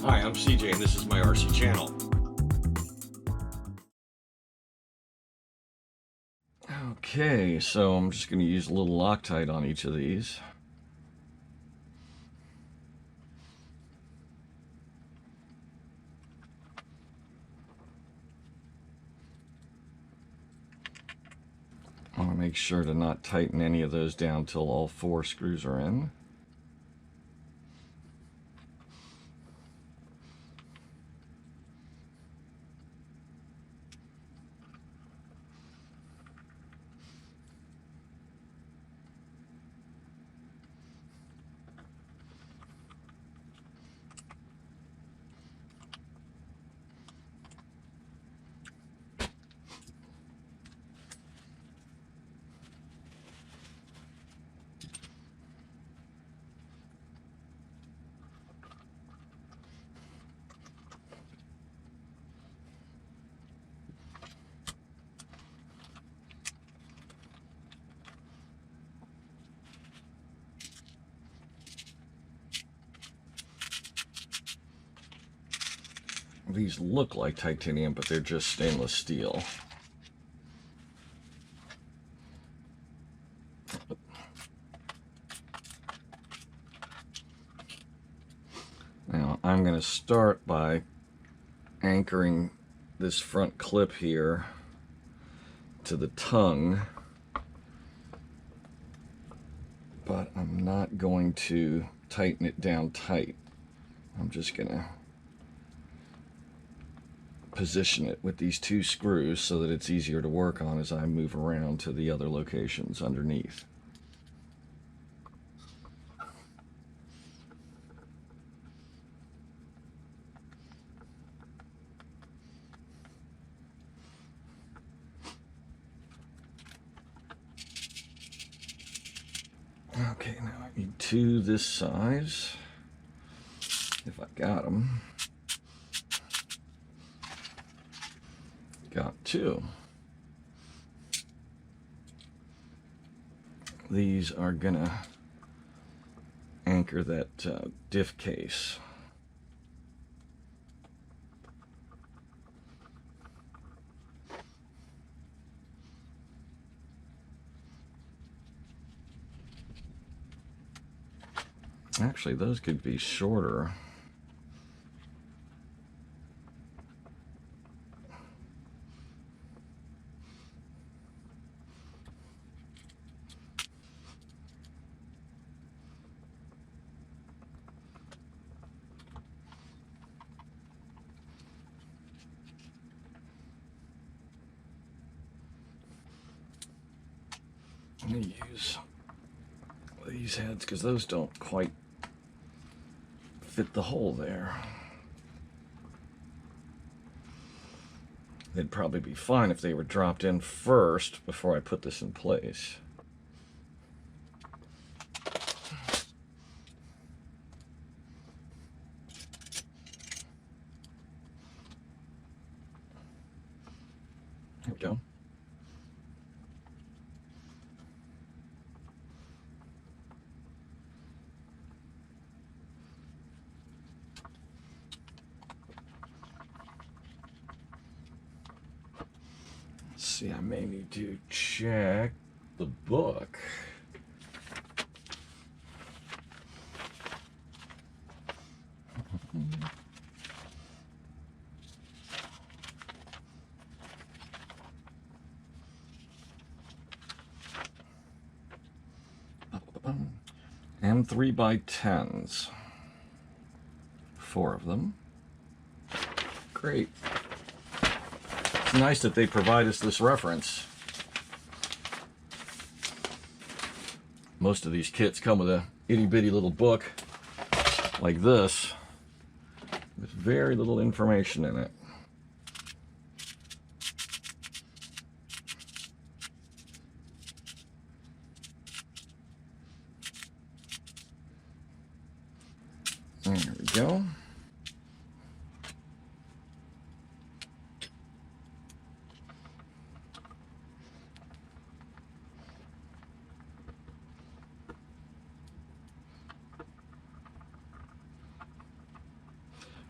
Hi, I'm CJ and this is my RC channel. Okay, so I'm just going to use a little Loctite on each of these. I want to make sure to not tighten any of those down till all 4 screws are in. These look like titanium, but they're just stainless steel. Now I'm going to start by anchoring this front clip here to the tongue, but I'm not going to tighten it down tight. I'm just going to position it with these 2 screws so that it's easier to work on as I move around to the other locations underneath. Okay, now I need 2 this size, if I got them. Got 2. These are gonna anchor that diff case. Actually, those could be shorter. I'm going to use these heads because those don't quite fit the hole there. They'd probably be fine if they were dropped in first before I put this in place. There we go. Let's see, I may need to check the book. And 3x10s. 4 of them. Great. It's nice that they provide us this reference. Most of these kits come with a itty-bitty little book like this with very little information in it. There we go.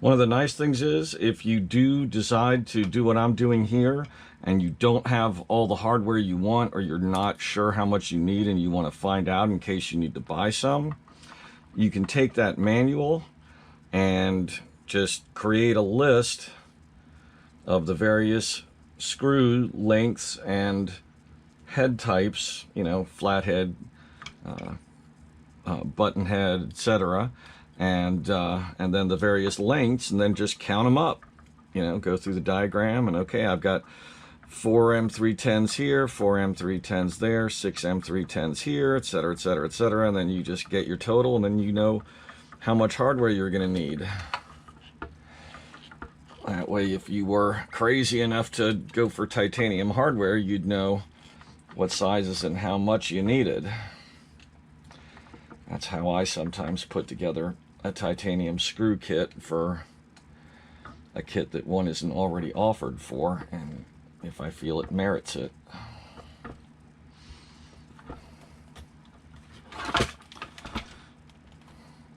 One of the nice things is, if you do decide to do what I'm doing here and you don't have all the hardware you want, or you're not sure how much you need and you want to find out in case you need to buy some, you can take that manual and just create a list of the various screw lengths and head types, you know, flathead, button head, etc., and then the various lengths, and then just count them up. You know, go through the diagram, and okay, I've got 4 M310s here, 4 M310s there, 6 M310s here, etc., etc., etc., and then you just get your total, and then you know how much hardware you're going to need. That way, if you were crazy enough to go for titanium hardware, you'd know what sizes and how much you needed. That's how I sometimes put together a titanium screw kit for a kit that one isn't already offered for, and if I feel it merits it.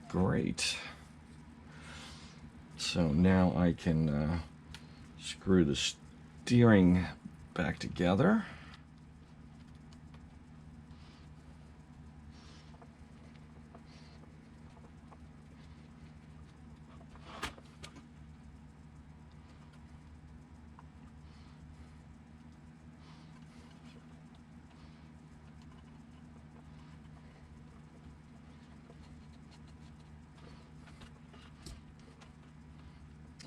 Great. So now I can screw the steering back together.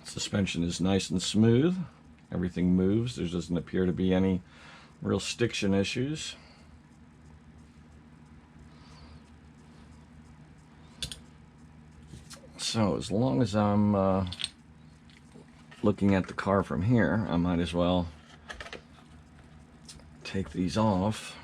Suspension is nice and smooth. Everything moves. There doesn't appear to be any real stiction issues. So as long as I'm looking at the car from here, I might as well take these off.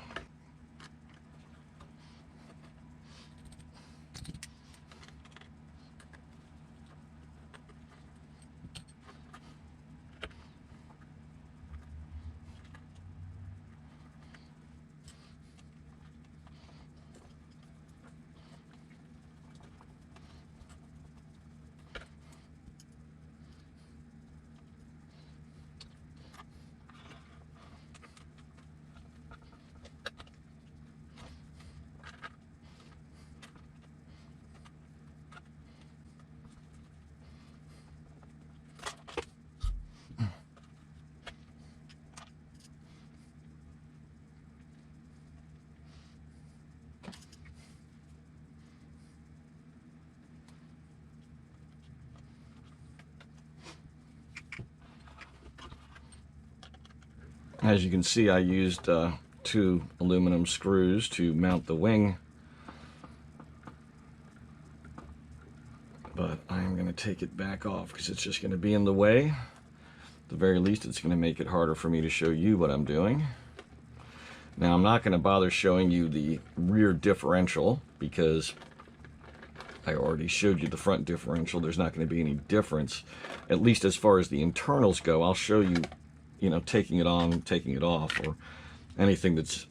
As you can see, I used 2 aluminum screws to mount the wing, but I'm going to take it back off because it's just going to be in the way. At the very least, it's going to make it harder for me to show you what I'm doing. Now, I'm not going to bother showing you the rear differential because I already showed you the front differential. There's not going to be any difference, at least as far as the internals go. I'll show you, you know, taking it on, taking it off, or anything that's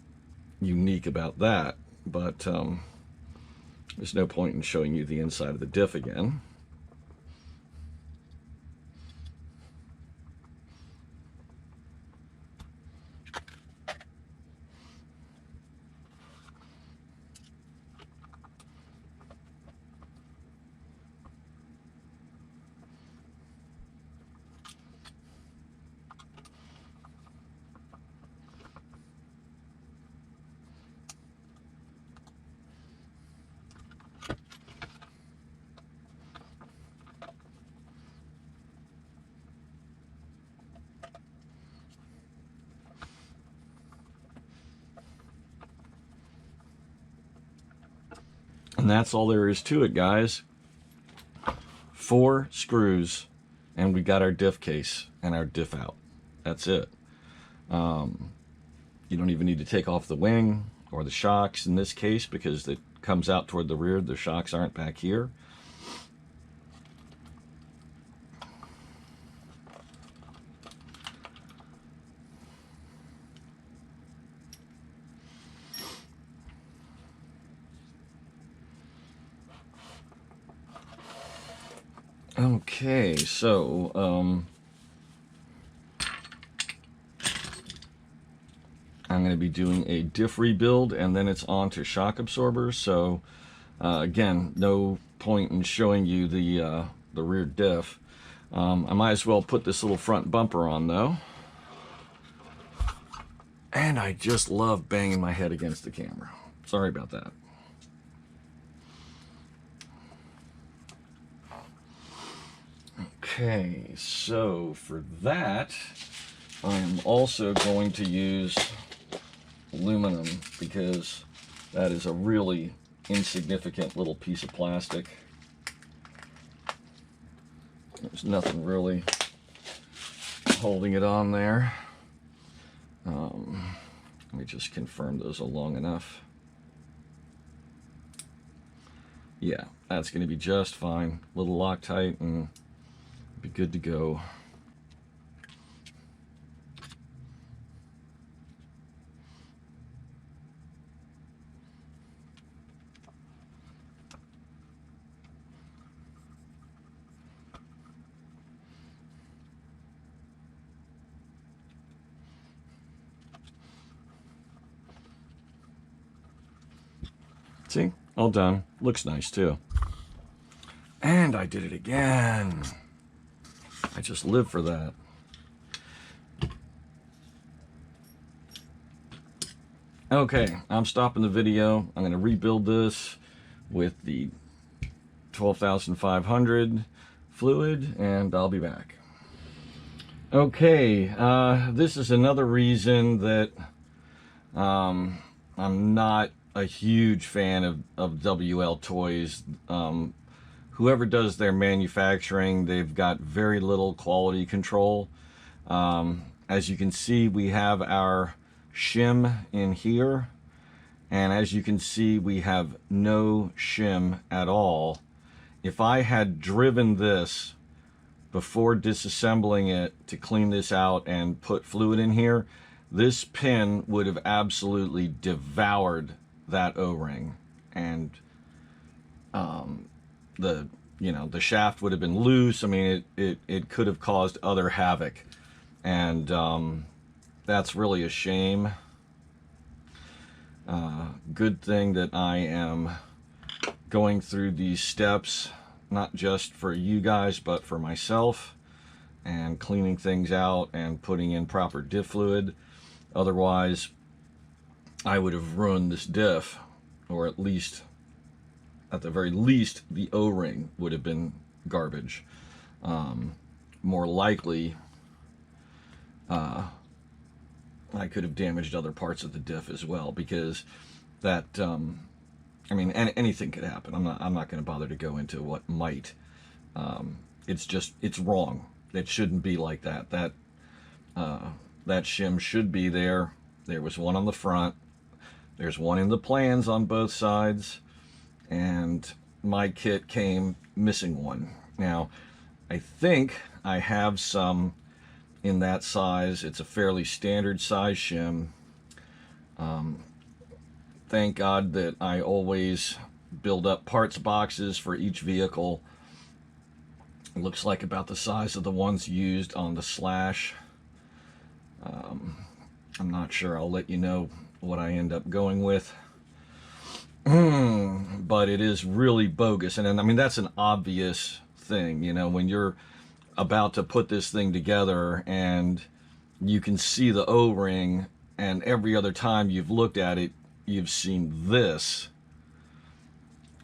unique about that, but there's no point in showing you the inside of the diff again. And that's all there is to it, guys. 4 screws, and we got our diff case and our diff out. That's it. You don't even need to take off the wing or the shocks in this case because it comes out toward the rear. The shocks aren't back here. Okay, so I'm going to be doing a diff rebuild, and then it's on to shock absorbers. So again, no point in showing you the rear diff. I might as well put this little front bumper on though. And I just love banging my head against the camera. Sorry about that. Okay, so for that, I'm also going to use aluminum because that is a really insignificant little piece of plastic. There's nothing really holding it on there. Let me just confirm those are long enough. Yeah, that's going to be just fine. Little Loctite and be good to go. See? All done. Looks nice too. And I did it again. I just live for that. Okay, I'm stopping the video. I'm going to rebuild this with the 12,500 fluid, and I'll be back. Okay, this is another reason that I'm not a huge fan of WLToys. Whoever does their manufacturing, they've got very little quality control. As you can see, we have our shim in here, and as you can see, we have no shim at all. If I had driven this before disassembling it to clean this out and put fluid in here, this pin would have absolutely devoured that O-ring, and the shaft would have been loose. I mean, it could have caused other havoc, and that's really a shame. Good thing that I am going through these steps, not just for you guys, but for myself, and cleaning things out and putting in proper diff fluid. Otherwise, I would have ruined this diff, or at the very least, the O-ring would have been garbage. More likely, I could have damaged other parts of the diff as well, because that, I mean, anything could happen. I'm not going to bother to go into what might. It's wrong. It shouldn't be like that. That shim should be there. There was one on the front. There's one in the plans on both sides, and my kit came missing one. Now, I think I have some in that size. It's a fairly standard size shim. Thank God that I always build up parts boxes for each vehicle. It looks like about the size of the ones used on the Slash. I'm not sure. I'll let you know what I end up going with. But it is really bogus. And I mean, that's an obvious thing, you know, when you're about to put this thing together and you can see the O-ring, and every other time you've looked at it, you've seen this,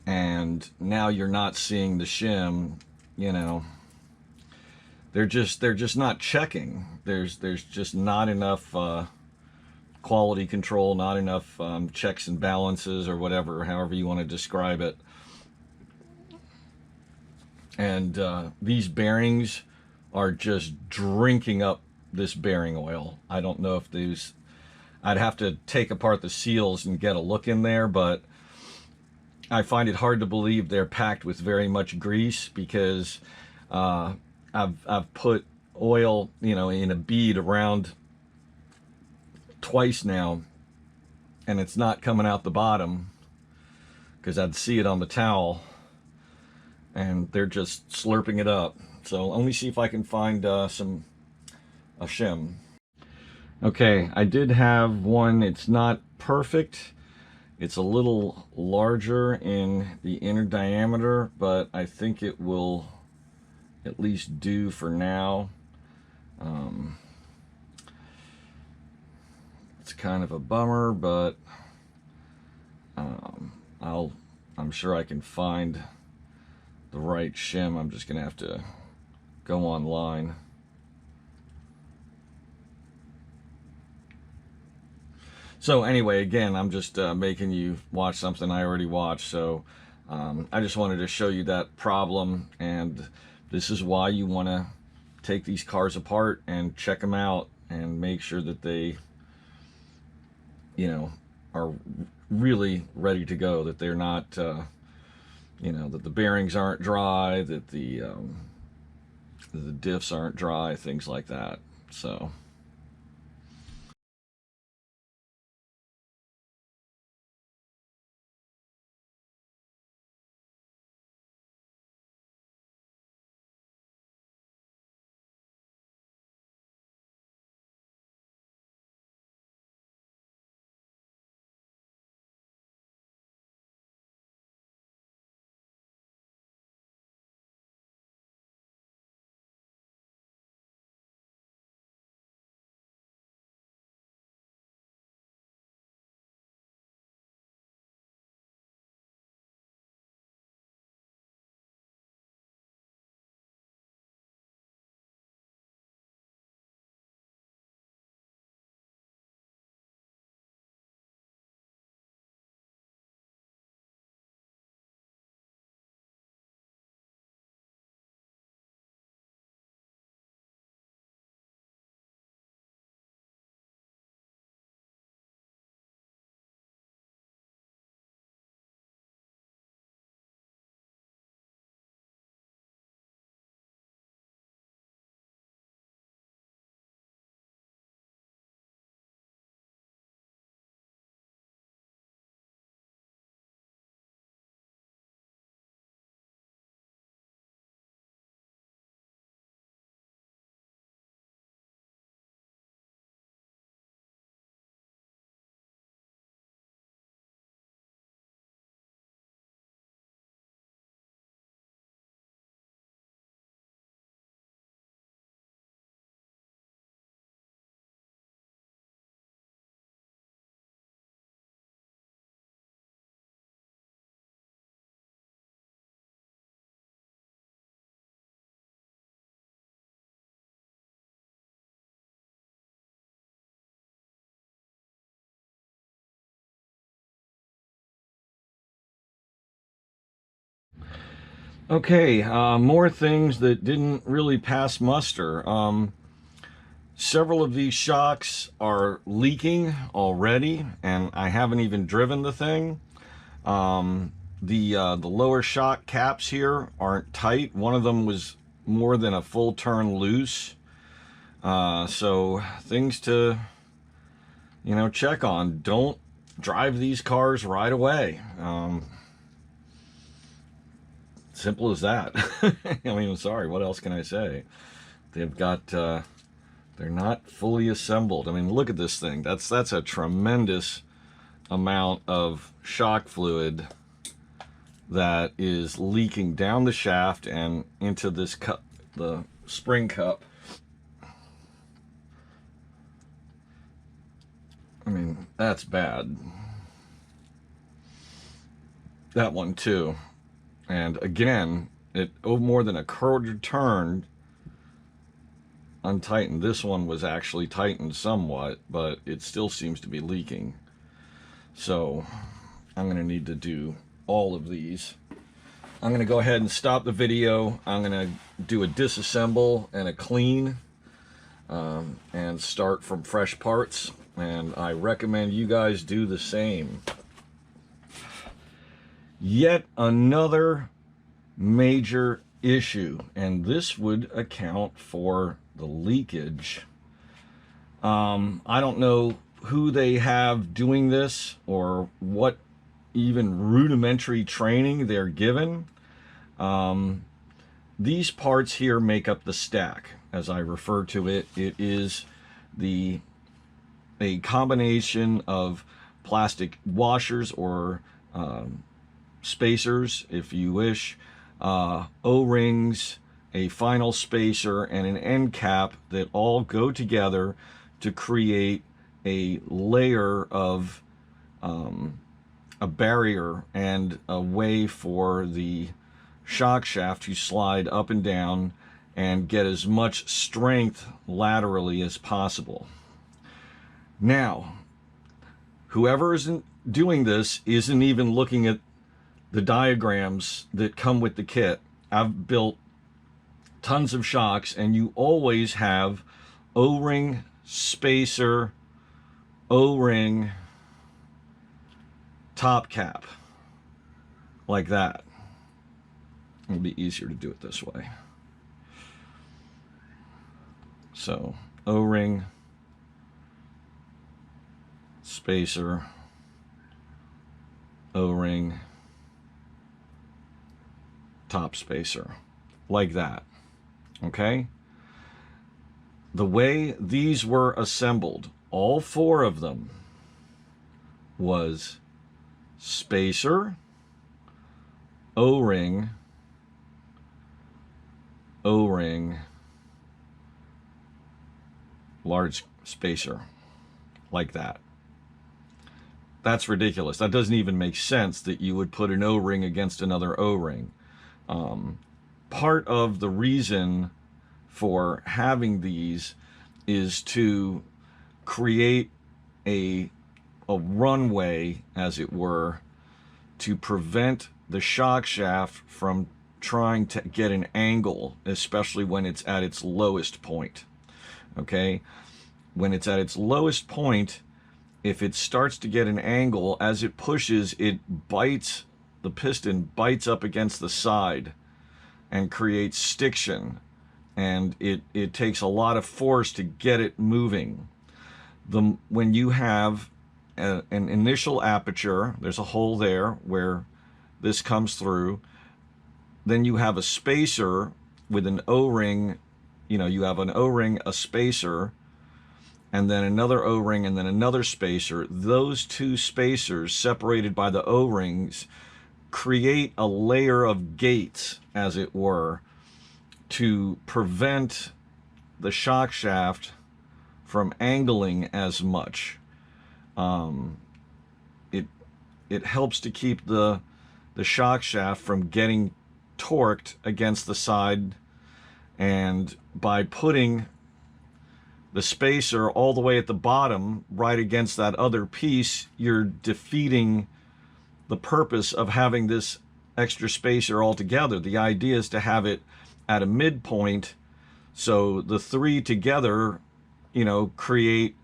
and now you're not seeing the shim. You know, they're just not checking. There's just not enough quality control, not enough checks and balances, or whatever, however you want to describe it. And these bearings are just drinking up this bearing oil. I don't know if these, I'd have to take apart the seals and get a look in there, but I find it hard to believe they're packed with very much grease, because I've put oil, you know, in a bead around twice now, and it's not coming out the bottom, because I'd see it on the towel. and they're just slurping it up. So let me see if I can find a shim. Okay, I did have one. It's not perfect. It's a little larger in the inner diameter, but I think it will at least do for now. It's kind of a bummer, but I'm sure I can find the right shim. I'm just gonna have to go online. So anyway, again, I'm just making you watch something I already watched. So I just wanted to show you that problem, and this is why you want to take these cars apart and check them out and make sure that they, you know, are really ready to go, that they're not, you know, that the bearings aren't dry, that the diffs aren't dry, things like that. So. Okay, more things that didn't really pass muster. Several of these shocks are leaking already, and I haven't even driven the thing. The lower shock caps here aren't tight. One of them was more than a full turn loose. So things to, you know, check on. Don't drive these cars right away. Simple as that. I mean, I'm sorry, what else can I say? They've got, they're not fully assembled. I mean, look at this thing. That's a tremendous amount of shock fluid that is leaking down the shaft and into this cup, the spring cup. I mean, that's bad. That one too. And again, it more than a quarter turn untightened. This one was actually tightened somewhat, but it still seems to be leaking. So I'm going to need to do all of these. I'm going to go ahead and stop the video. I'm going to do a disassemble and a clean, and start from fresh parts. And I recommend you guys do the same. Yet another major issue, and this would account for the leakage. I don't know who they have doing this or what even rudimentary training they're given. These parts here make up the stack, as I refer to it. It is a combination of plastic washers or spacers, if you wish, O-rings, a final spacer, and an end cap that all go together to create a layer of a barrier and a way for the shock shaft to slide up and down and get as much strength laterally as possible. Now, whoever isn't doing this isn't even looking at the diagrams that come with the kit. I've built tons of shocks, and you always have O-ring, spacer, O-ring, top cap, like that. It'll be easier to do it this way. So, O-ring, spacer, O-ring, top spacer, like that. Okay? The way these were assembled, all four of them, was spacer, O-ring, O-ring, large spacer, like that. That's ridiculous. That doesn't even make sense that you would put an O-ring against another O-ring. Part of the reason for having these is to create a runway, as it were, to prevent the shock shaft from trying to get an angle, especially when it's at its lowest point. Okay? When it's at its lowest point, if it starts to get an angle, as it pushes, it bites, the piston bites up against the side and creates stiction, and it takes a lot of force to get it moving. When you have an initial aperture, there's a hole there where this comes through, then you have a spacer with an O-ring, you have an O-ring, a spacer, and then another O-ring, and then another spacer. Those two spacers, separated by the O-rings, create a layer of gates, as it were, to prevent the shock shaft from angling as much. It helps to keep the shock shaft from getting torqued against the side, and by putting the spacer all the way at the bottom right against that other piece, you're defeating the purpose of having this extra spacer altogether. The idea is to have it at a midpoint, so the three together, create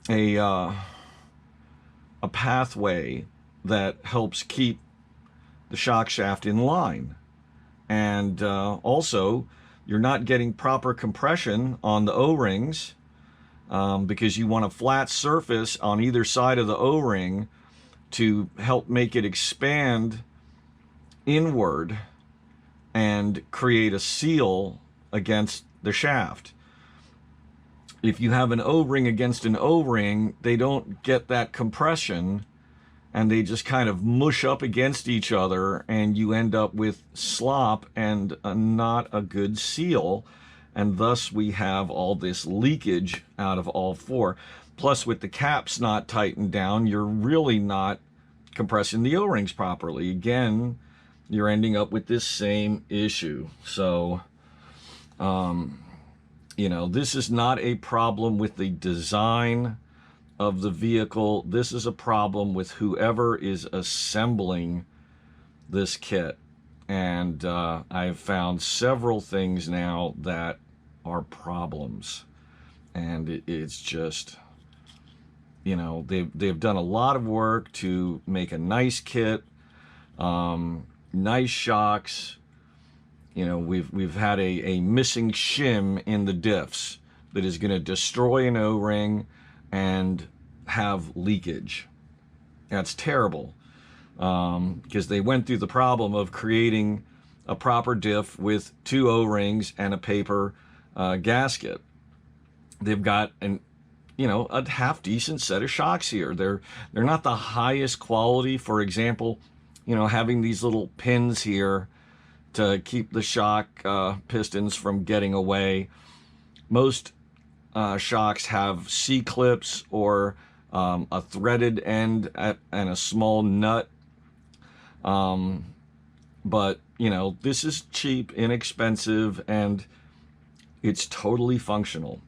a pathway that helps keep the shock shaft in line. And also, you're not getting proper compression on the O-rings because you want a flat surface on either side of the O-ring to help make it expand inward and create a seal against the shaft. If you have an O-ring against an O-ring, they don't get that compression, and they just kind of mush up against each other, and you end up with slop and not a good seal, and thus we have all this leakage out of all four. Plus, with the caps not tightened down, you're really not compressing the O-rings properly. Again, you're ending up with this same issue. So, this is not a problem with the design of the vehicle. This is a problem with whoever is assembling this kit. And I've found several things now that are problems. And it's just, they've done a lot of work to make a nice kit, nice shocks. We've had a missing shim in the diffs that is going to destroy an O-ring and have leakage. That's terrible, because they went through the problem of creating a proper diff with 2 O-rings and a paper gasket. They've got a half decent set of shocks here. They're not the highest quality. For example, having these little pins here to keep the shock pistons from getting away. Most shocks have C-clips or a threaded end and a small nut. But this is cheap, inexpensive, and it's totally functional.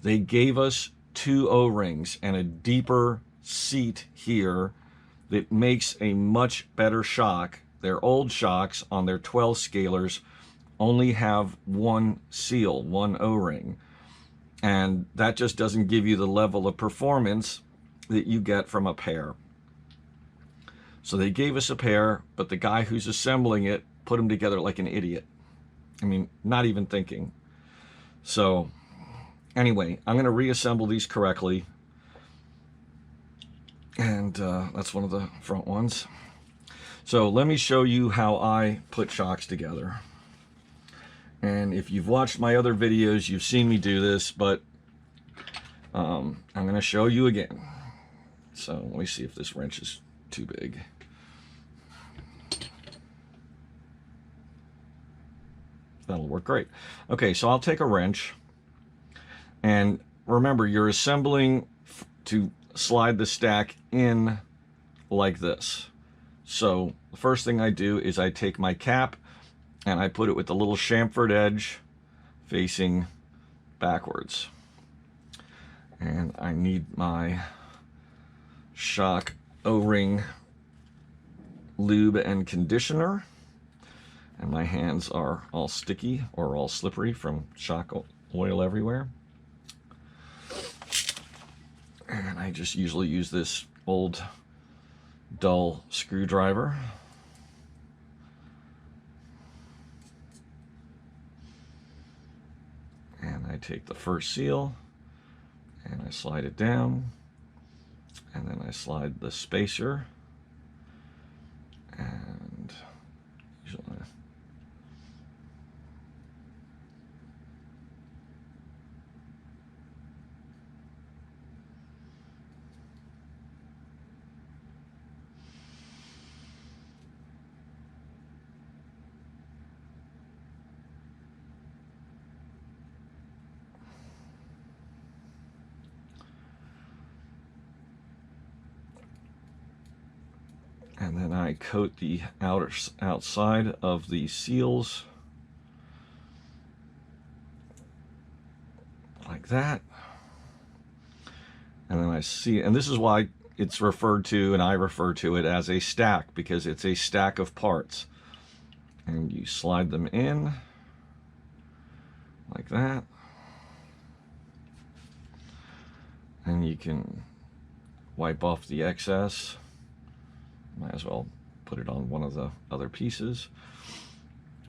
They gave us 2 O-rings and a deeper seat here that makes a much better shock. Their old shocks on their 12 scalers only have 1 seal, 1 O-ring. And that just doesn't give you the level of performance that you get from a pair. So they gave us a pair, but the guy who's assembling it put them together like an idiot. I mean, not even thinking. So anyway, I'm going to reassemble these correctly. And that's one of the front ones. So let me show you how I put shocks together. And if you've watched my other videos, you've seen me do this, but I'm going to show you again. So let me see if this wrench is too big. That'll work great. Okay, so I'll take a wrench. And remember, you're assembling to slide the stack in like this. So the first thing I do is I take my cap and I put it with the little chamfered edge facing backwards. And I need my shock O-ring lube and conditioner. And my hands are all sticky or all slippery from shock oil everywhere. And I just usually use this old dull screwdriver. And I take the first seal and I slide it down, and then I slide the spacer, and usually and then I coat the outside of the seals like that. And then I see, and this is why it's referred to, and I refer to it as a stack, because it's a stack of parts. And you slide them in like that. And you can wipe off the excess. Might as well put it on one of the other pieces,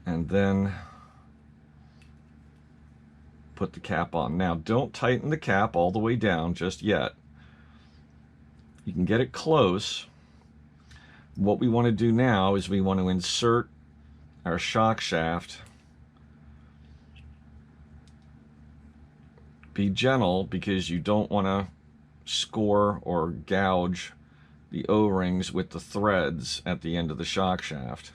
and then put the cap on. Now, don't tighten the cap all the way down just yet. You can get it close. What we want to do now is we want to insert our shock shaft. Be gentle, because you don't want to score or gouge the O-rings with the threads at the end of the shock shaft.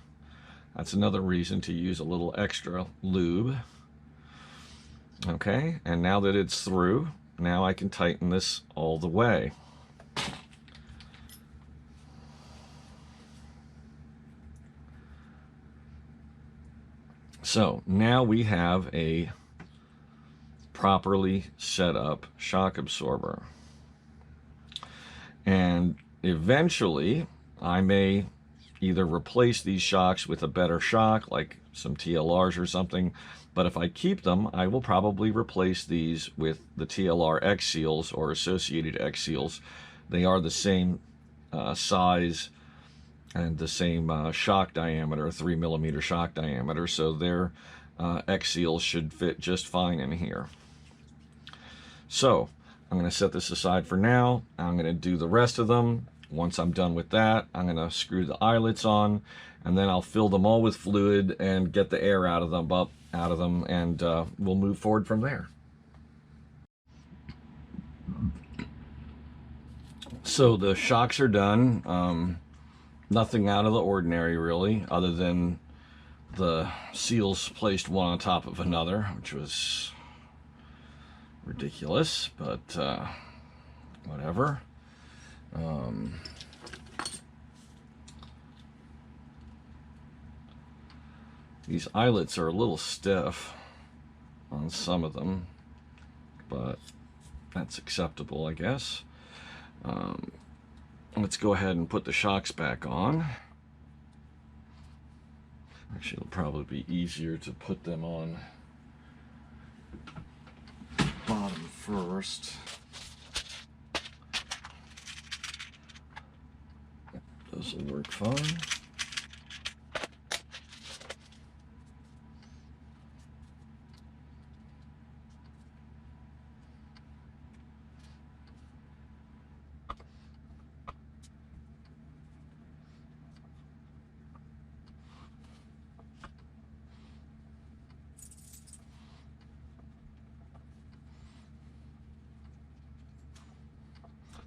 That's another reason to use a little extra lube. Okay, and now that it's through, now I can tighten this all the way. So now we have a properly set up shock absorber. And eventually, I may either replace these shocks with a better shock, like some TLRs or something, but if I keep them, I will probably replace these with the TLR X seals or associated X seals. They are the same size and the same shock diameter, 3mm shock diameter, so their X seals should fit just fine in here. So I'm going to set this aside for now. I'm going to do the rest of them, Once I'm done with that, I'm going to screw the eyelets on, and then I'll fill them all with fluid and get the air out of them, and we'll move forward from there. So the shocks are done. Nothing out of the ordinary really, other than the seals placed one on top of another, which was ridiculous, but whatever. These eyelets are a little stiff on some of them, but that's acceptable, I guess. Let's go ahead and put the shocks back on. Actually, it'll probably be easier to put them on bottom first. Those will work fine.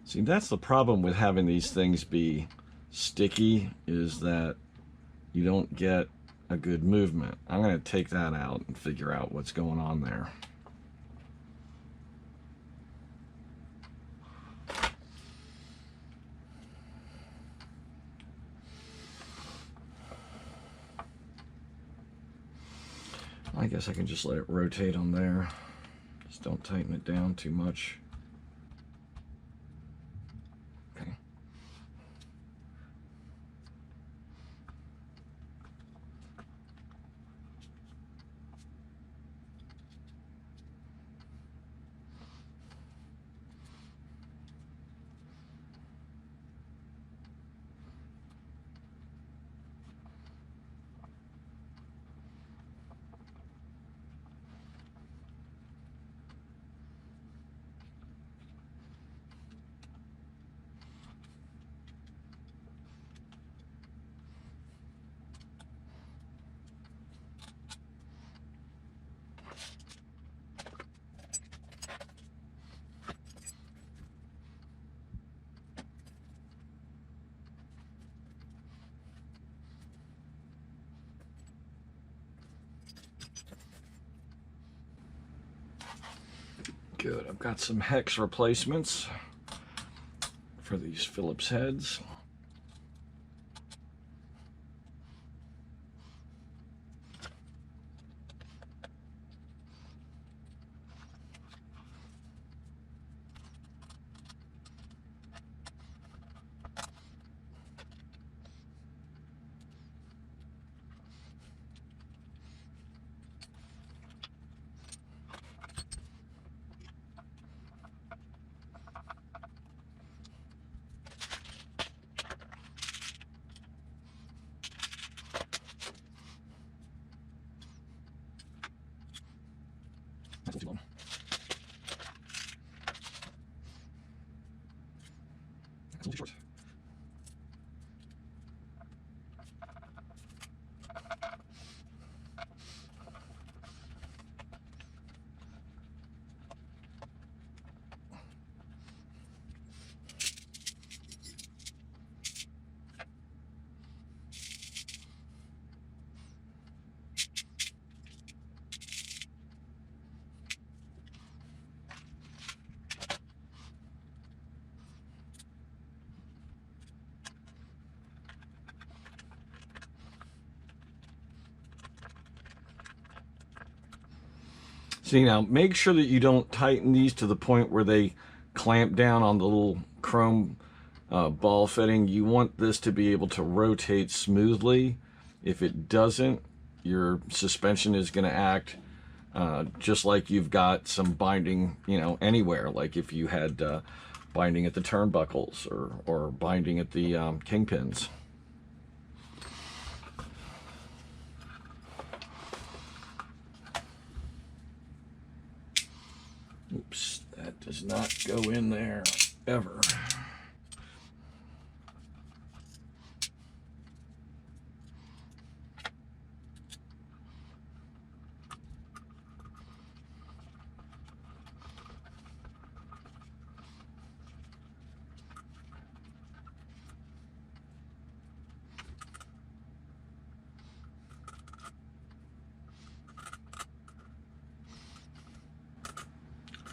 See, that's the problem with having these things be sticky, is that you don't get a good movement. I'm going to take that out and figure out what's going on there. I guess I can just let it rotate on there. Just don't tighten it down too much. Okay. Good, I've got some hex replacements for these Phillips heads. That's too long. That's a little short. See, now make sure that you don't tighten these to the point where they clamp down on the little chrome ball fitting. You want this to be able to rotate smoothly. If it doesn't, your suspension is going to act just like you've got some binding, you know, anywhere. Like if you had binding at the turnbuckles or binding at the kingpins. Oops, that does not go in there ever.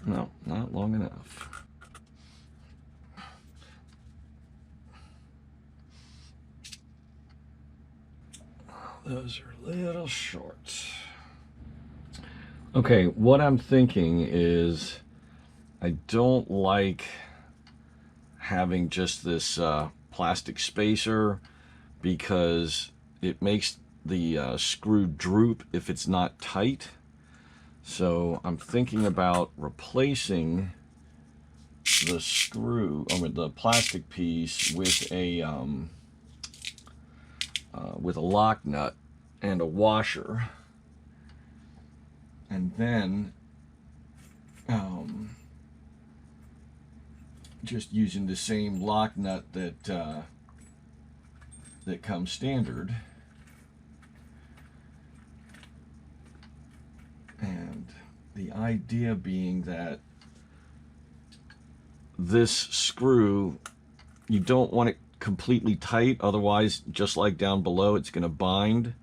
No, not long enough. Those are a little short. Okay, what I'm thinking is I don't like having just this plastic spacer because it makes the screw droop if it's not tight. So I'm thinking about replacing the screw, I mean the plastic piece, with a lock nut and a washer, and then just using the same lock nut that that comes standard. And the idea being that this screw, you don't want it completely tight, otherwise, just like down below, it's going to bind.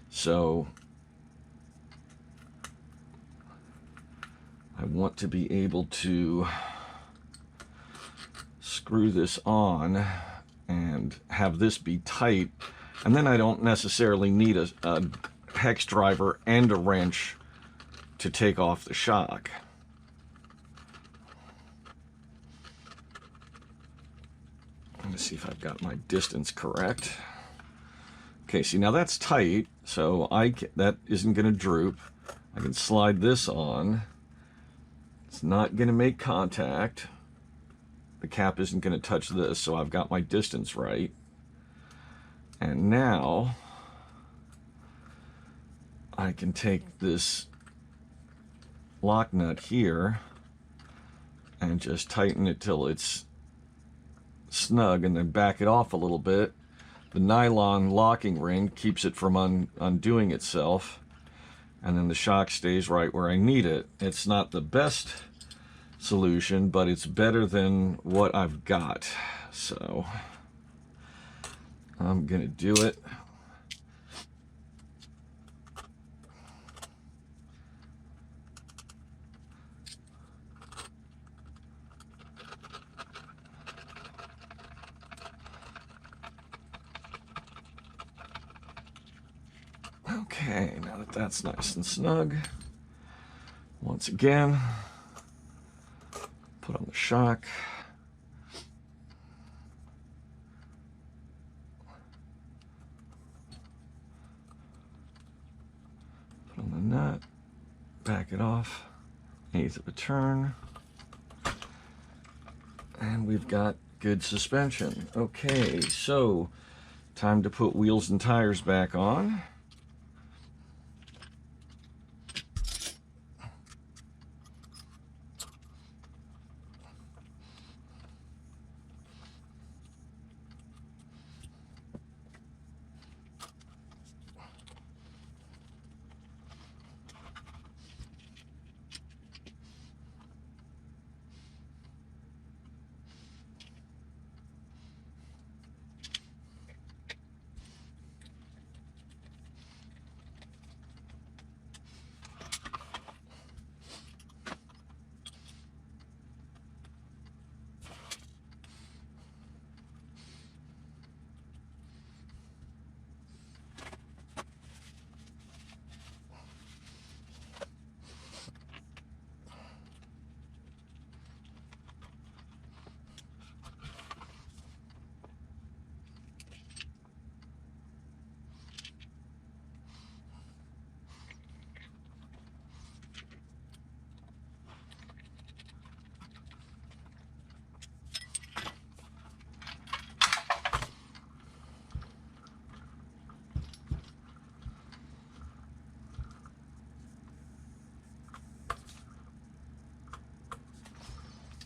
So I want to be able to screw this on and have this be tight, and then I don't necessarily need a hex driver and a wrench to take off the shock. Let me see if I've got my distance correct. Okay, see, now that's tight, so that isn't going to droop. I can slide this on. It's not going to make contact. The cap isn't going to touch this, so I've got my distance right. And now I can take this lock nut here and just tighten it till it's snug, and then back it off a little bit. The nylon locking ring keeps it from undoing itself, and then the shock stays right where I need it. It's not the best solution, but it's better than what I've got, so I'm gonna do it. Okay, now that that's nice and snug, once again, put on the shock. Put on the nut, back it off, 1/8 of a turn, and we've got good suspension. Okay, so time to put wheels and tires back on.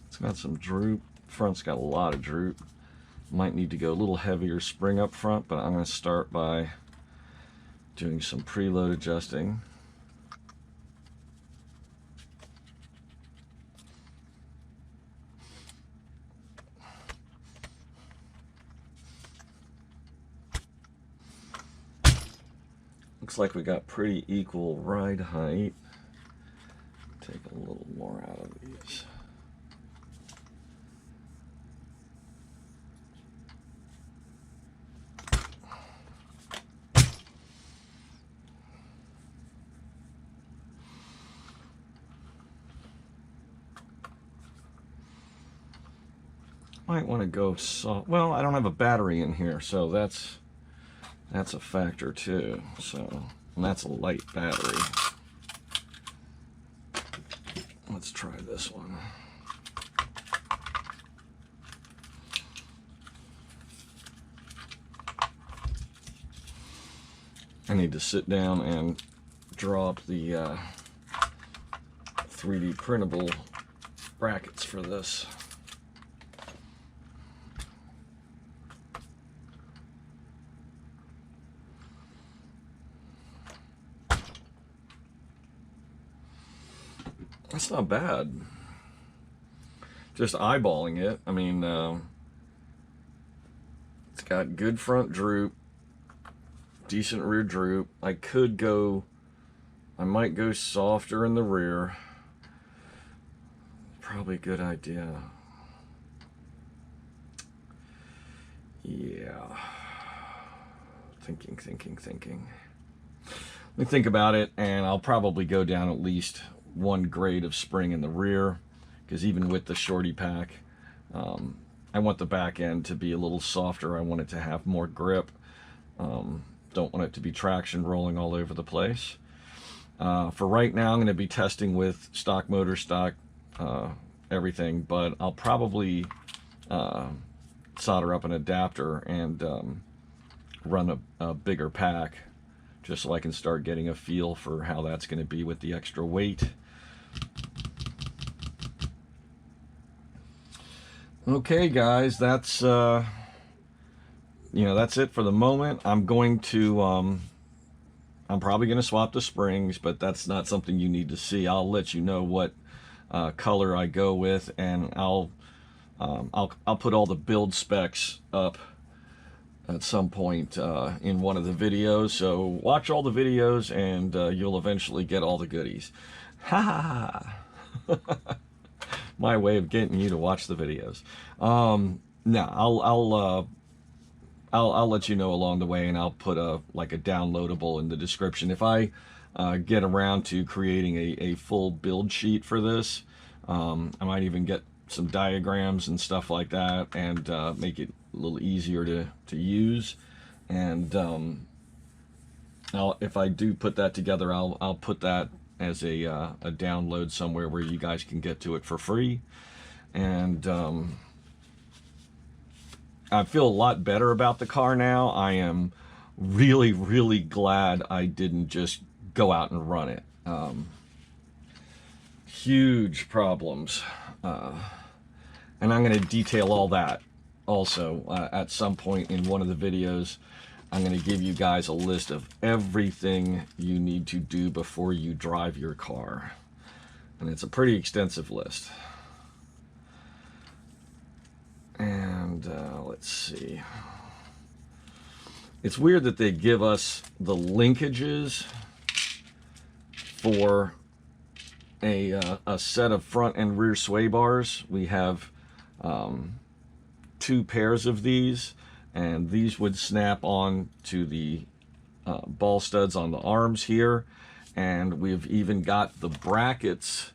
It's got some droop. Front's got a lot of droop. Might need to go a little heavier spring up front, but I'm going to start by doing some preload adjusting. Looks like we got pretty equal ride height. Take a little more out of these. Might want to go soft. Well, I don't have a battery in here, so that's a factor too. So, and that's a light battery. Let's try this one. I need to sit down and draw up the 3D printable brackets for this. That's not bad. Just eyeballing it, I mean, it's got good front droop, decent rear droop. I might go softer in the rear. Probably a good idea. Yeah. Thinking. Let me think about it, and I'll probably go down at least one grade of spring in the rear, because even with the shorty pack, I want the back end to be a little softer. I want it to have more grip. Don't want it to be traction rolling all over the place. For right now, I'm going to be testing with stock motor, stock everything, but I'll probably solder up an adapter and run a bigger pack, just so I can start getting a feel for how that's going to be with the extra weight. Okay, guys, that's that's it for the moment. I'm going to I'm probably going to swap the springs, but that's not something you need to see. I'll let you know what color I go with, and I'll put all the build specs up at some point in one of the videos. So watch all the videos, and you'll eventually get all the goodies. Ha ha ha! My way of getting you to watch the videos. No, I'll let you know along the way, and I'll put a downloadable in the description. If I get around to creating a full build sheet for this, I might even get some diagrams and stuff like that, and make it a little easier to use. And if I do put that together, I'll put that as a download somewhere where you guys can get to it for free. And I feel a lot better about the car now. I am really, really glad I didn't just go out and run it. Huge problems. And I'm going to detail all that also at some point in one of the videos. I'm going to give you guys a list of everything you need to do before you drive your car. And it's a pretty extensive list. And let's see. It's weird that they give us the linkages for a set of front and rear sway bars. We have 2 pairs of these, and these would snap on to the ball studs on the arms here. And we've even got the brackets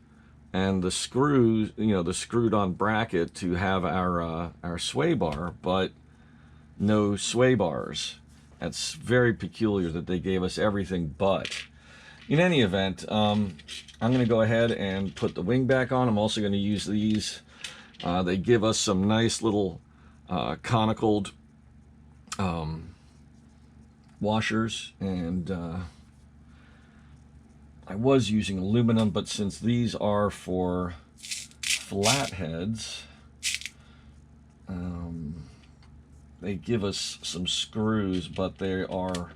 and the screws, the screwed on bracket to have our sway bar, but no sway bars. That's very peculiar that they gave us everything but. In any event, I'm going to go ahead and put the wing back on. I'm also going to use these. They give us some nice little conicaled washers, and I was using aluminum, but since these are for flatheads, they give us some screws, but they are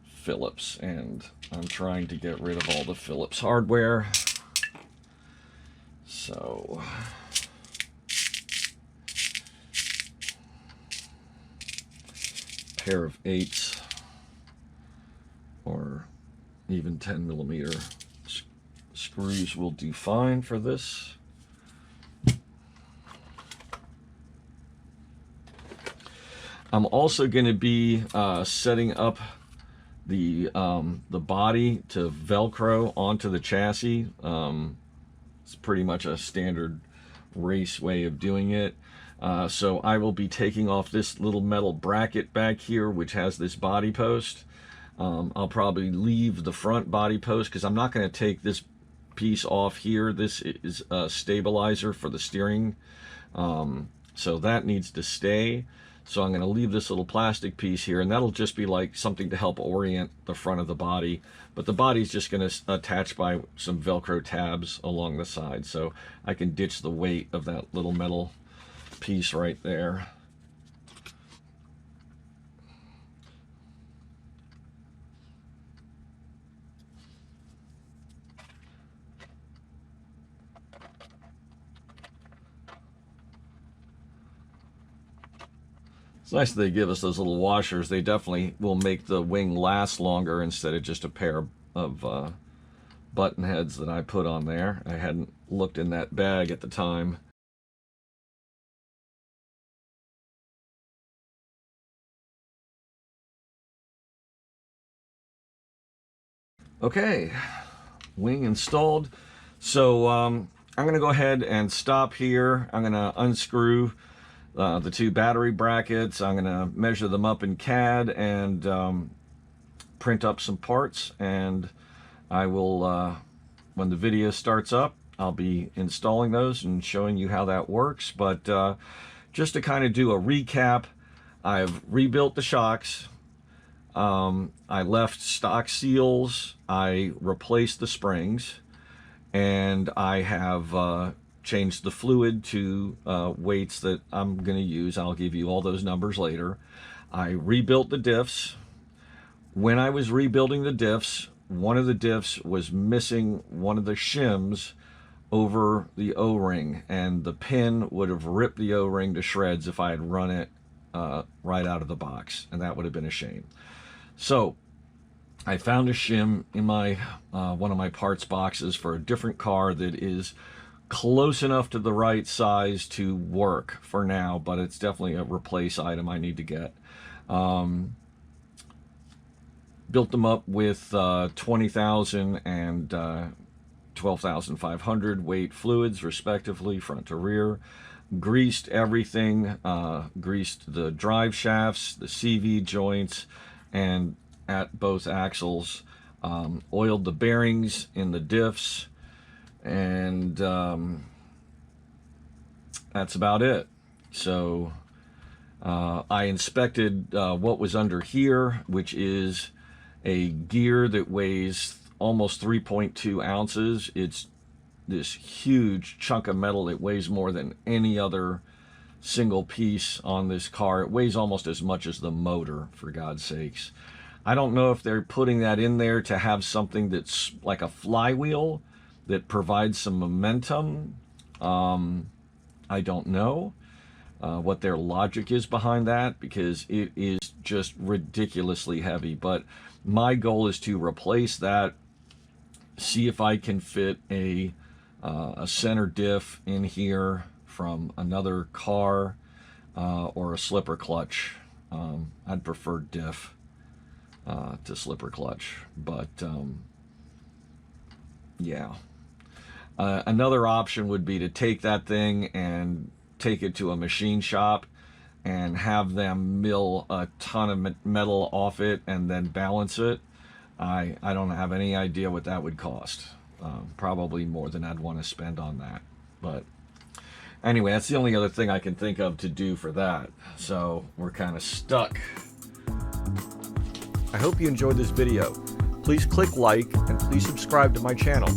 Phillips, and I'm trying to get rid of all the Phillips hardware. So pair of 8s or even 10mm screws will do fine for this. I'm also going to be setting up the body to Velcro onto the chassis. It's pretty much a standard race way of doing it. So I will be taking off this little metal bracket back here, which has this body post. I'll probably leave the front body post because I'm not going to take this piece off here. This is a stabilizer for the steering. So that needs to stay. So I'm going to leave this little plastic piece here, and that'll just be like something to help orient the front of the body. But the body's just going to attach by some Velcro tabs along the side, so I can ditch the weight of that little metal piece right there. It's nice that they give us those little washers. They definitely will make the wing last longer instead of just a pair of button heads that I put on there. I hadn't looked in that bag at the time. Okay, wing installed. So I'm going to go ahead and stop here. I'm going to unscrew the two battery brackets. I'm going to measure them up in CAD and print up some parts, and I will, when the video starts up, I'll be installing those and showing you how that works. But just to kind of do a recap, I've rebuilt the shocks. I left stock seals. I replaced the springs, and I have changed the fluid to weights that I'm going to use. I'll give you all those numbers later. I rebuilt the diffs. When I was rebuilding the diffs, one of the diffs was missing one of the shims over the O-ring, and the pin would have ripped the O-ring to shreds if I had run it right out of the box, and that would have been a shame. So I found a shim in my one of my parts boxes for a different car that is close enough to the right size to work for now, but it's definitely a replace item I need to get. Built them up with 20,000 and 12,500 weight fluids respectively, front to rear. Greased everything, greased the drive shafts, the CV joints, and at both axles. Oiled the bearings in the diffs, and that's about it. So I inspected what was under here, which is a gear that weighs almost 3.2 ounces. It's this huge chunk of metal that weighs more than any other single piece on this car. It weighs almost as much as the motor, for God's sakes. I don't know if they're putting that in there to have something that's like a flywheel that provides some momentum. I don't know what their logic is behind that, because it is just ridiculously heavy. But my goal is to replace that, see if I can fit a center diff in here from another car, or a slipper clutch. I'd prefer diff to slipper clutch, but yeah. Another option would be to take that thing and take it to a machine shop and have them mill a ton of metal off it and then balance it. I don't have any idea what that would cost. Probably more than I'd want to spend on that. But anyway, that's the only other thing I can think of to do for that. So we're kind of stuck. I hope you enjoyed this video. Please click like and please subscribe to my channel.